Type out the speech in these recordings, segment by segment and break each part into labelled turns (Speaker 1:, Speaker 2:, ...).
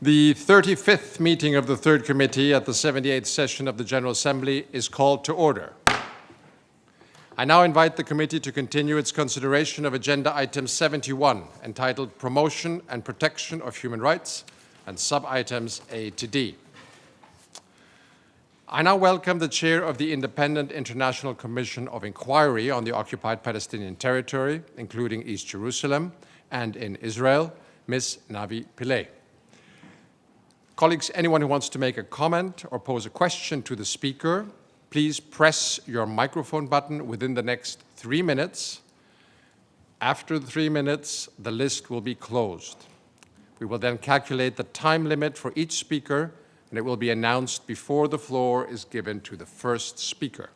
Speaker 1: The 35th meeting of the Third Committee at the 78th session of the General Assembly is called to order. I now invite the committee to continue its consideration of Agenda Item 71, entitled Promotion and Protection of Human Rights, and sub-items A to D. I now welcome the chair of the Independent International Commission of Inquiry on the occupied Palestinian territory, including East Jerusalem and in Israel, Ms. Navi Pillay. Colleagues, anyone who wants to make a comment or pose a question to the speaker, please press your microphone button within the next 3 minutes. After the 3 minutes, the list will be closed. We will then calculate the time limit for each speaker, and it will be announced before the floor is given to the first speaker.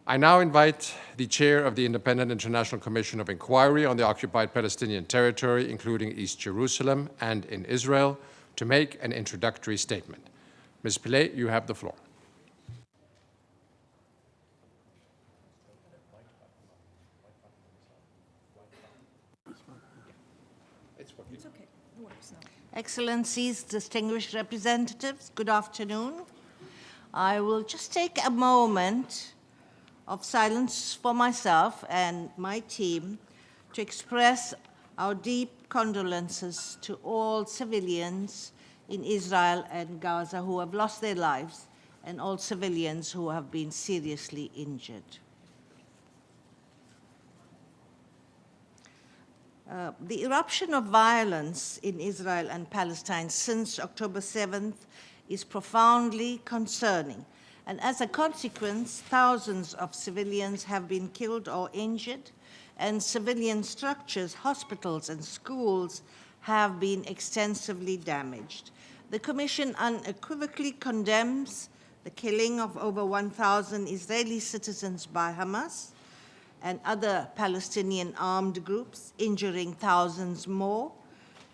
Speaker 1: I now invite the chair of the Independent International Commission of Inquiry on the occupied Palestinian territory, including East Jerusalem and in Israel, to make an introductory statement. Ms. Pillay, you have the floor.
Speaker 2: It's okay. It works now. Excellencies, distinguished representatives, good afternoon. I will just take a moment of silence for myself and my team to express our deep condolences to all civilians in Israel and Gaza who have lost their lives and all civilians who have been seriously injured. The eruption of violence in Israel and Palestine since October 7th is profoundly concerning. And as a consequence, thousands of civilians have been killed or injured, and civilian structures, hospitals, and schools have been extensively damaged. The Commission unequivocally condemns the killing of over 1,000 Israeli citizens by Hamas and other Palestinian armed groups, injuring thousands more,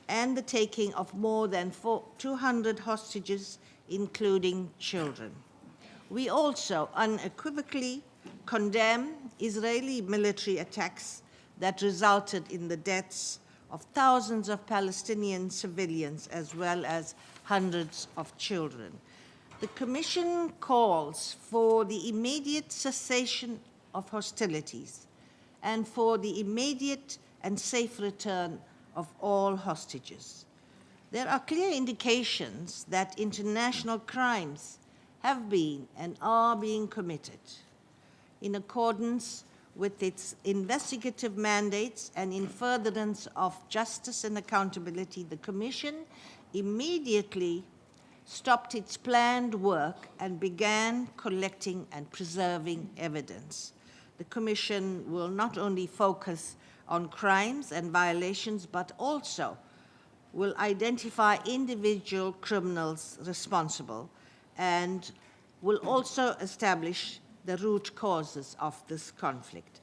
Speaker 2: and the taking of more than 200 hostages, including children. We also unequivocally condemn Israeli military attacks that resulted in the deaths of thousands of Palestinian civilians as well as hundreds of children. The Commission calls for the immediate cessation of hostilities and for the immediate and safe return of all hostages. There are clear indications that international crimes have been and are being committed. In accordance with its investigative mandates and in furtherance of justice and accountability, the Commission immediately stopped its planned work and began collecting and preserving evidence. The Commission will not only focus on crimes and violations, but also will identify individual criminals responsible and will also establish the root causes of this conflict.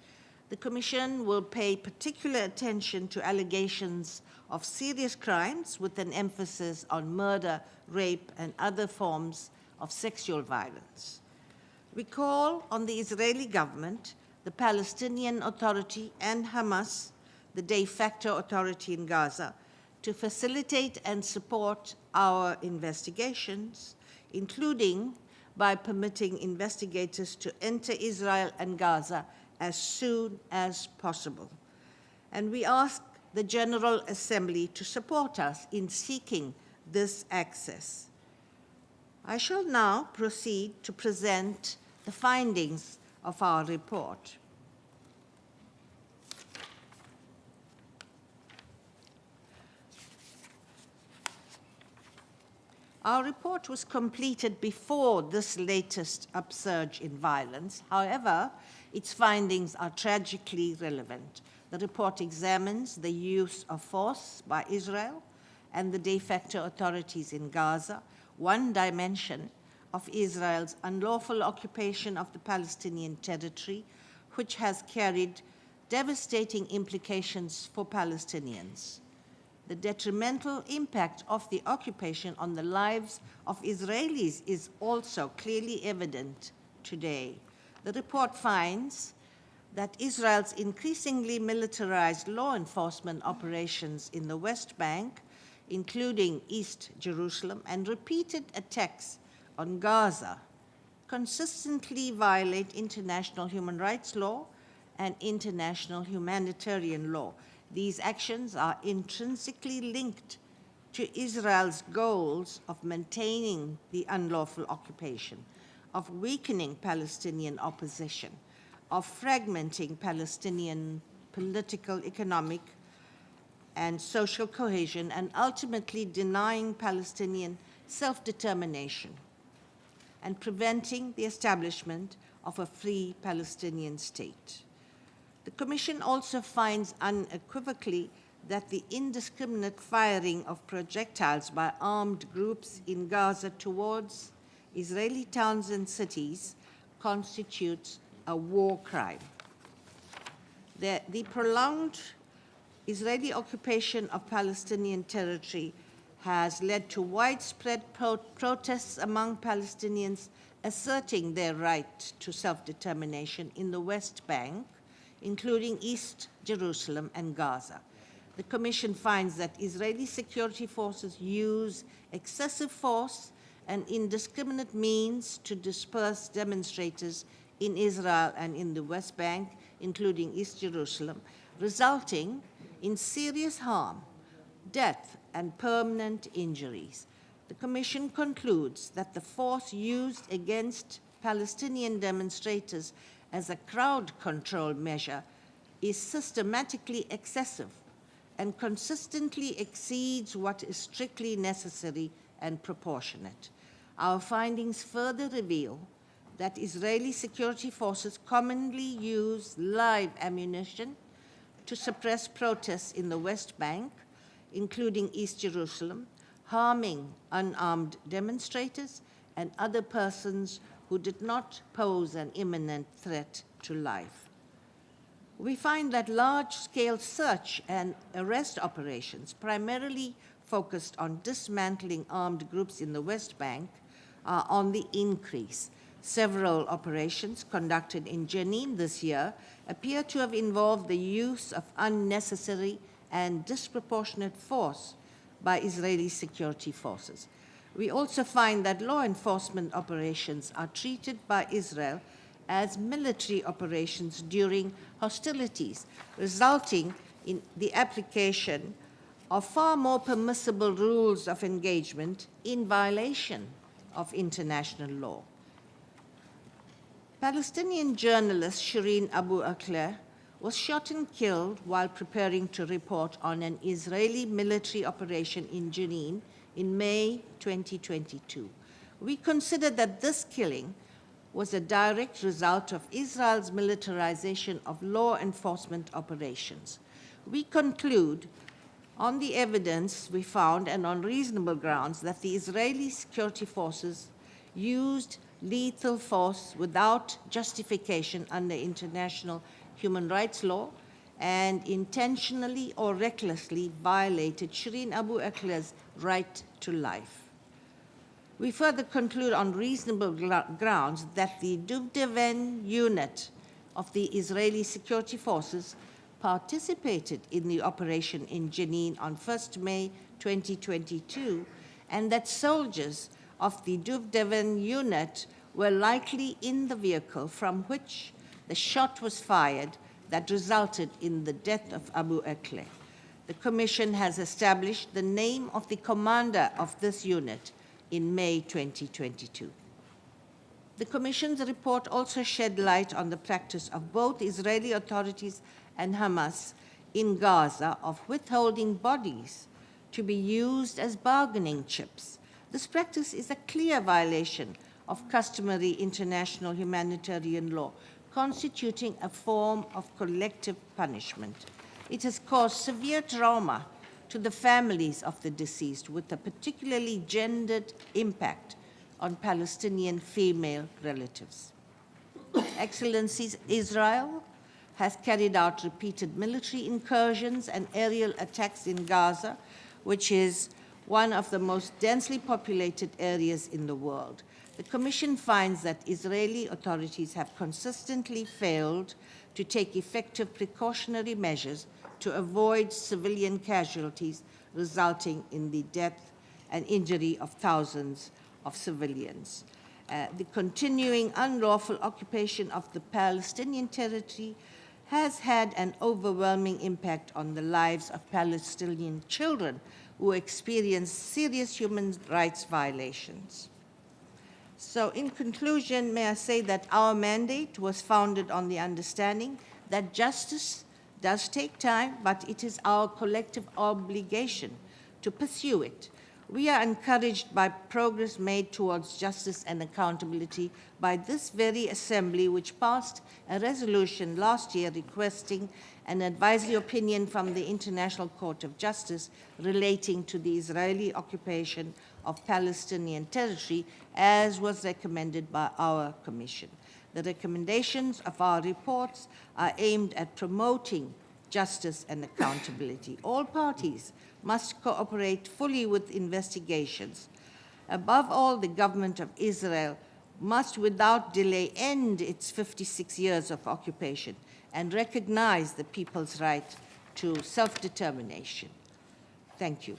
Speaker 2: The Commission will pay particular attention to allegations of serious crimes with an emphasis on murder, rape, and other forms of sexual violence. We call on the Israeli government, the Palestinian Authority, and Hamas, the de facto authority in Gaza, to facilitate and support our investigations, including by permitting investigators to enter Israel and Gaza as soon as possible. And we ask the General Assembly to support us in seeking this access. I shall now proceed to present the findings of our report. Our report was completed before this latest upsurge in violence. However, its findings are tragically relevant. The report examines the use of force by Israel and the de facto authorities in Gaza, one dimension of Israel's unlawful occupation of the Palestinian territory, which has carried devastating implications for Palestinians. The detrimental impact of the occupation on the lives of Israelis is also clearly evident today. The report finds that Israel's increasingly militarized law enforcement operations in the West Bank including East Jerusalem, and repeated attacks on Gaza consistently violate international human rights law and international humanitarian law. These actions are intrinsically linked to Israel's goals of maintaining the unlawful occupation, of weakening Palestinian opposition, of fragmenting Palestinian political, economic, and social cohesion, and ultimately denying Palestinian self-determination and preventing the establishment of a free Palestinian state. The Commission also finds unequivocally that the indiscriminate firing of projectiles by armed groups in Gaza towards Israeli towns and cities constitutes a war crime. The prolonged Israeli occupation of Palestinian territory has led to widespread protests among Palestinians asserting their right to self-determination in the West Bank, including East Jerusalem and Gaza. The Commission finds that Israeli security forces use excessive force and indiscriminate means to disperse demonstrators in Israel and in the West Bank, including East Jerusalem, resulting in serious harm, death, and permanent injuries. The Commission concludes that the force used against Palestinian demonstrators as a crowd control measure is systematically excessive and consistently exceeds what is strictly necessary and proportionate. Our findings further reveal that Israeli security forces commonly use live ammunition to suppress protests in the West Bank, including East Jerusalem, harming unarmed demonstrators and other persons who did not pose an imminent threat to life. We find that large-scale search and arrest operations, primarily focused on dismantling armed groups in the West Bank, are on the increase. Several operations conducted in Jenin this year appear to have involved the use of unnecessary and disproportionate force by Israeli security forces. We also find that law enforcement operations are treated by Israel as military operations during hostilities, resulting in the application of far more permissible rules of engagement in violation of international law. Palestinian journalist Shireen Abu Akleh was shot and killed while preparing to report on an Israeli military operation in Jenin in May 2022. We consider that this killing was a direct result of Israel's militarization of law enforcement operations. We conclude, on the evidence we found and on reasonable grounds, that the Israeli security forces used lethal force without justification under international human rights law and intentionally or recklessly violated Shireen Abu Akleh's right to life. We further conclude on reasonable grounds that the Duvdeven unit of the Israeli security forces participated in the operation in Jenin on 1st May 2022, and that soldiers of the Duvdeven unit were likely in the vehicle from which the shot was fired that resulted in the death of Abu Akleh. The Commission has established the name of the commander of this unit in May 2022. The Commission's report also shed light on the practice of both Israeli authorities and Hamas in Gaza of withholding bodies to be used as bargaining chips. This practice is a clear violation of customary international humanitarian law, constituting a form of collective punishment. It has caused severe trauma to the families of the deceased, with a particularly gendered impact on Palestinian female relatives. Excellencies, Israel has carried out repeated military incursions and aerial attacks in Gaza, which is one of the most densely populated areas in the world. The Commission finds that Israeli authorities have consistently failed to take effective precautionary measures to avoid civilian casualties resulting in the death and injury of thousands of civilians. The continuing unlawful occupation of the Palestinian territory has had an overwhelming impact on the lives of Palestinian children who experience serious human rights violations. So in conclusion, may I say that our mandate was founded on the understanding that justice does take time, but it is our collective obligation to pursue it. We are encouraged by progress made towards justice and accountability by this very assembly, which passed a resolution last year requesting an advisory opinion from the International Court of Justice relating to the Israeli occupation of Palestinian territory, as was recommended by our Commission. The recommendations of our reports are aimed at promoting justice and accountability. All parties must cooperate fully with investigations. Above all, the government of Israel must without delay end its 56 years of occupation and recognize the people's right to self-determination. Thank you.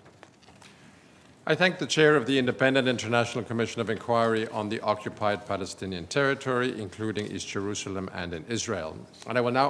Speaker 1: I thank the chair of the Independent International Commission of Inquiry on the Occupied Palestinian Territory, including East Jerusalem and in Israel. And I will now